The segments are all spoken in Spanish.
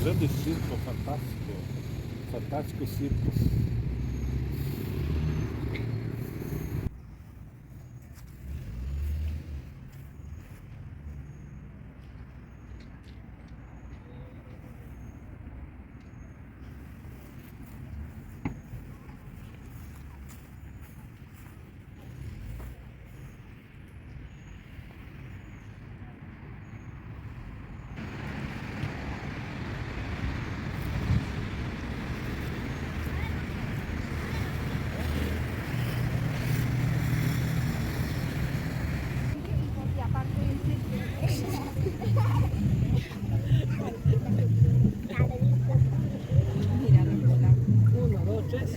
Grande circo, fantástico. Fantástico circo. Y aparte mira, Nicola. Uno, dos, tres.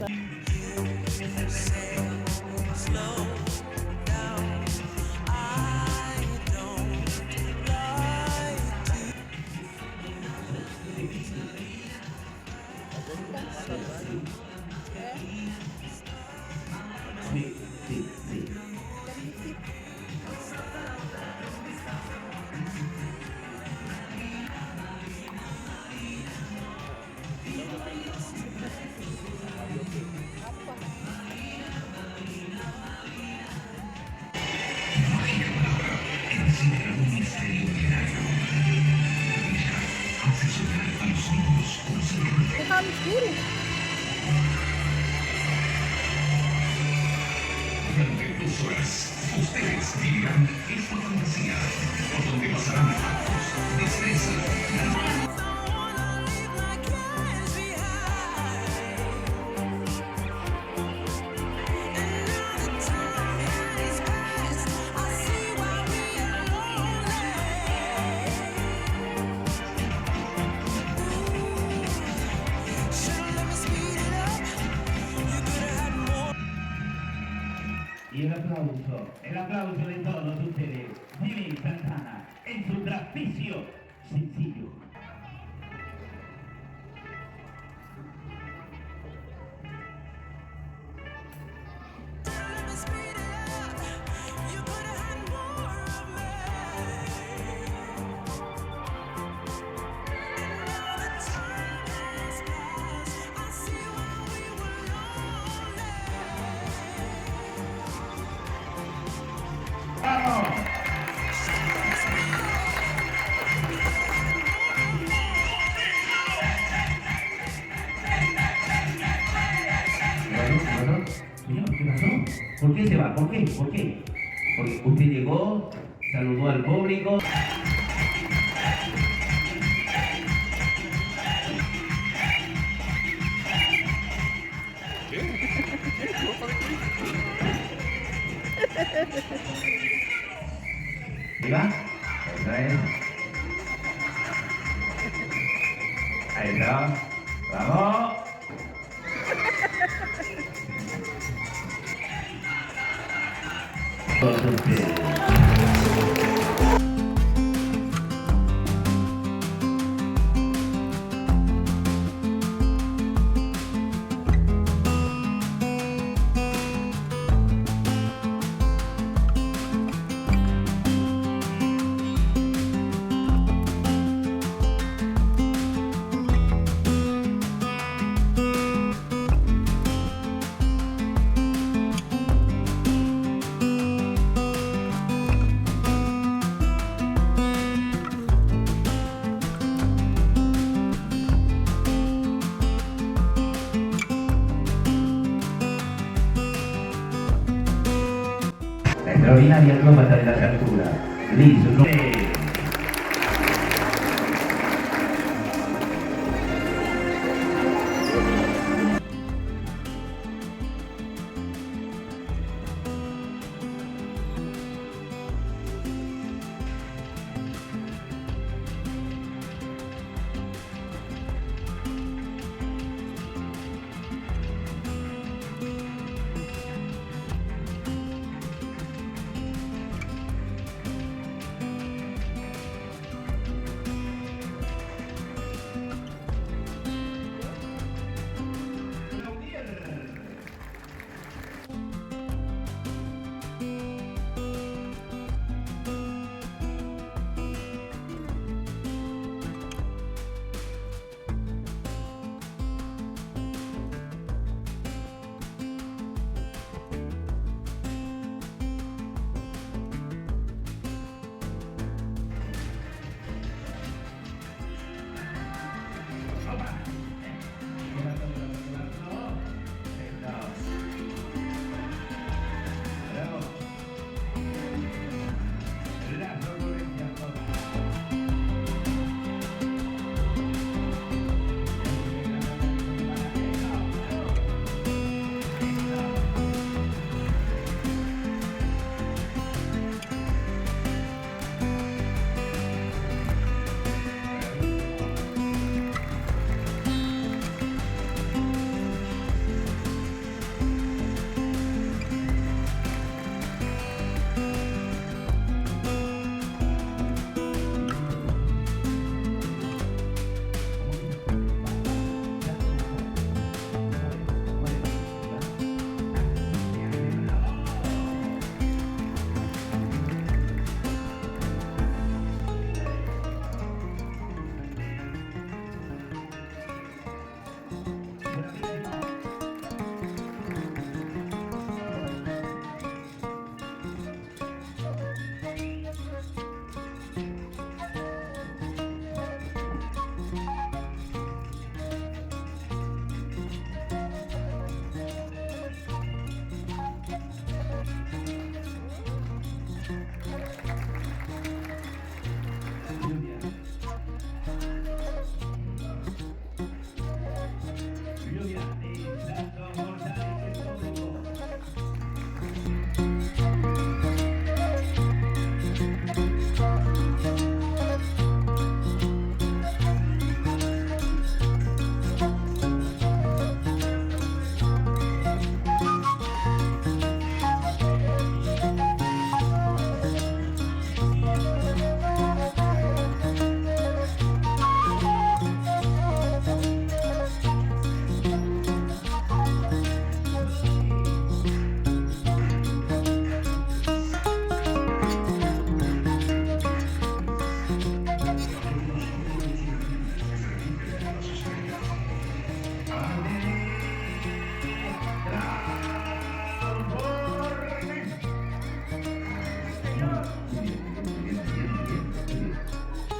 Sí, sí, sí. Déjalo oscuro. Durante 2 horas, ustedes vivirán esta fantasía, por donde pasarán actos, destreza. Y el aplauso de todos ustedes. Jimmy Santana en su trapicio sencillo. ¡Vamos! Bueno, señor, ¿qué pasó? ¿Por qué se va? ¿Por qué? ¿Por qué? Porque usted llegó, saludó al público. ¿Y va? Otra vez. Ahí está. ¡Vamos! Todos ustedes. La extraordinaria acróbata de las alturas, Liz Roque.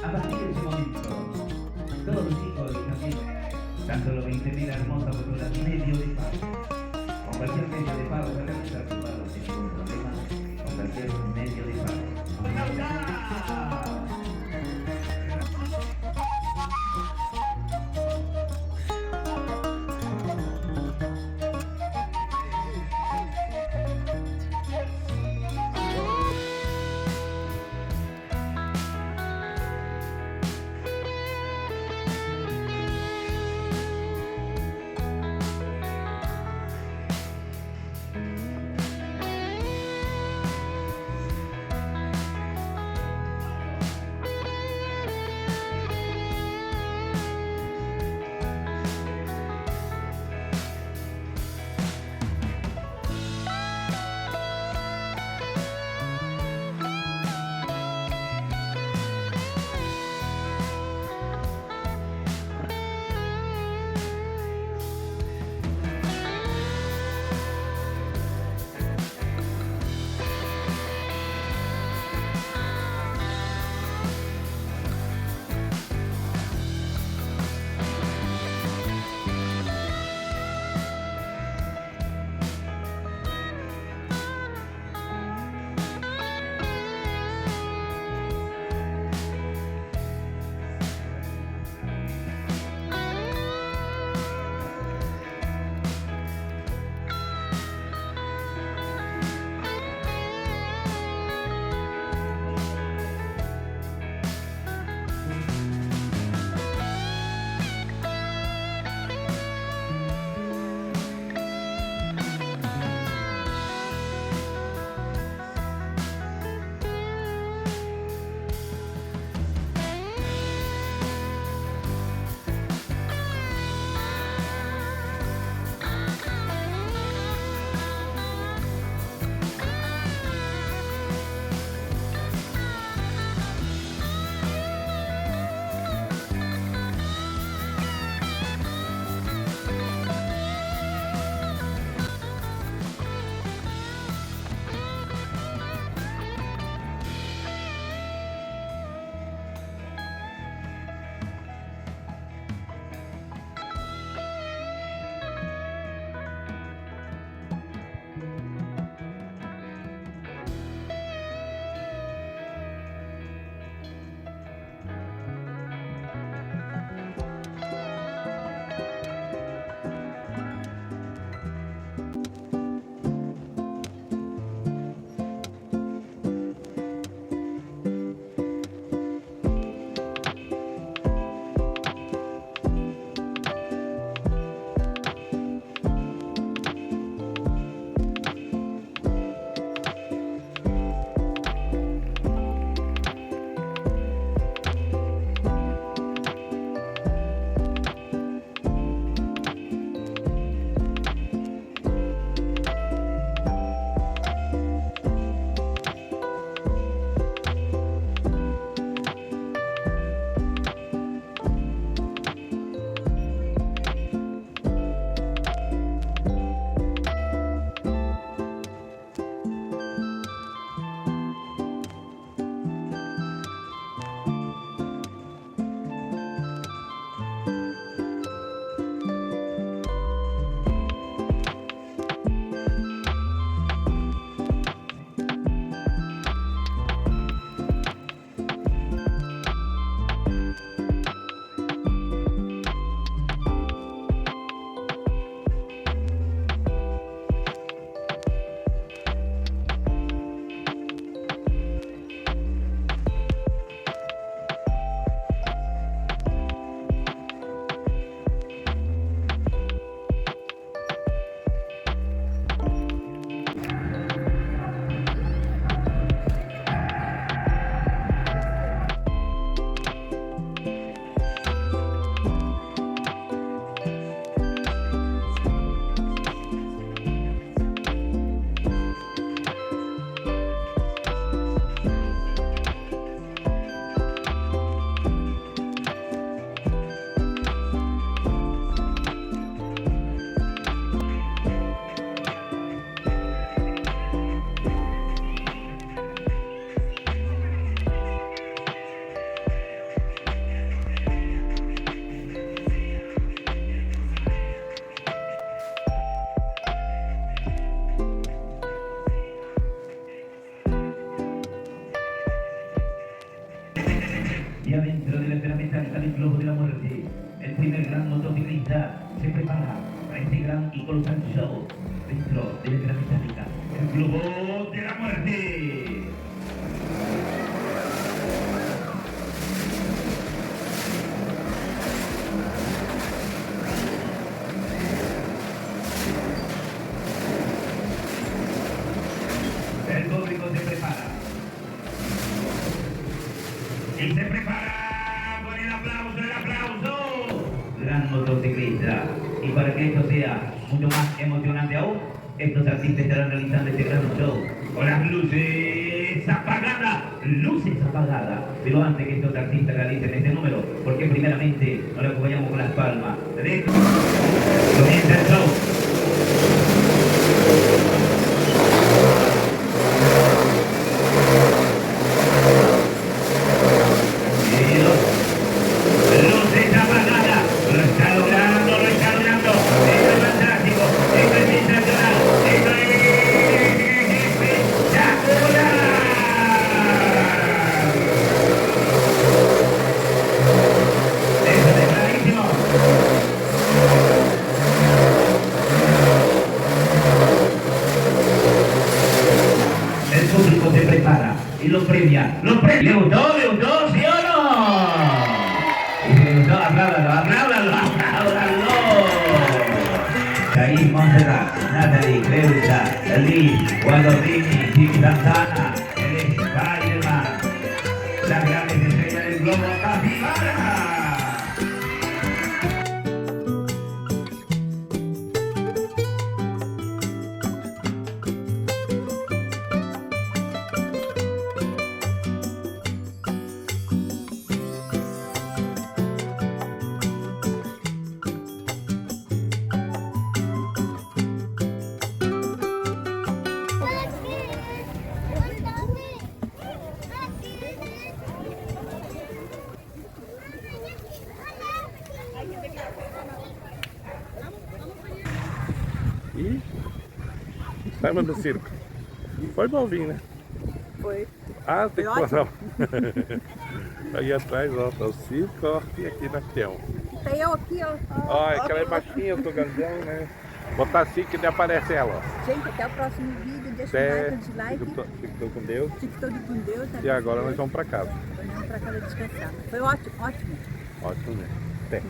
A partir de ese momento, todos los chicos y también, tan solo 20.000 hermosas botonas medio de pago. Con cualquier medio de pago se realiza su pago sin ningún problema. Con cualquier medio de pago. ¡Pausa! Y adentro de la esfera metálica del globo de la muerte, el primer gran motociclista se prepara para este gran y colosal show dentro de la esfera metálica, el globo de la muerte. El público se prepara. Y se prepara con el aplauso, el aplauso. Gran motociclista. Y para que esto sea mucho más emocionante aún, estos artistas estarán realizando este gran show con las luces apagadas. Luces apagadas. Pero antes que estos artistas realicen este número, porque primeramente nos lo acompañamos con las palmas. Comienza el show. Luces apagadas, lo está logrando, esto es fantástico, esto es sensacional, esto es espectacular. Esto es clarísimo. El público se prepara y lo premia, ¿Le gustó? ¿Le gustó? ¿Sí o no? Apláudalo. Caí, Montserrat, Natalie, Cleusa, Liz, Guadalupe, Jimmy Santana, el Spider-Man, las grandes estrellas del globo capibara. E estamos no circo. Foi bonzinho, né? Foi. Ah, tem Foi que parar. Aí atrás, ó, tá o circo, ó, e aqui nós temos. Tem eu aqui, ó. Ó, aquela é baixinha, eu tô grandão, né? Botar assim que nem aparece ela, ó. Gente, até o próximo vídeo. Deixa Até... o like, dislike. Fique com Deus. Fique todo com Deus. E agora nós vamos pra casa. Vamos pra casa descansar. Foi ótimo, ótimo. Ótimo, né? Até.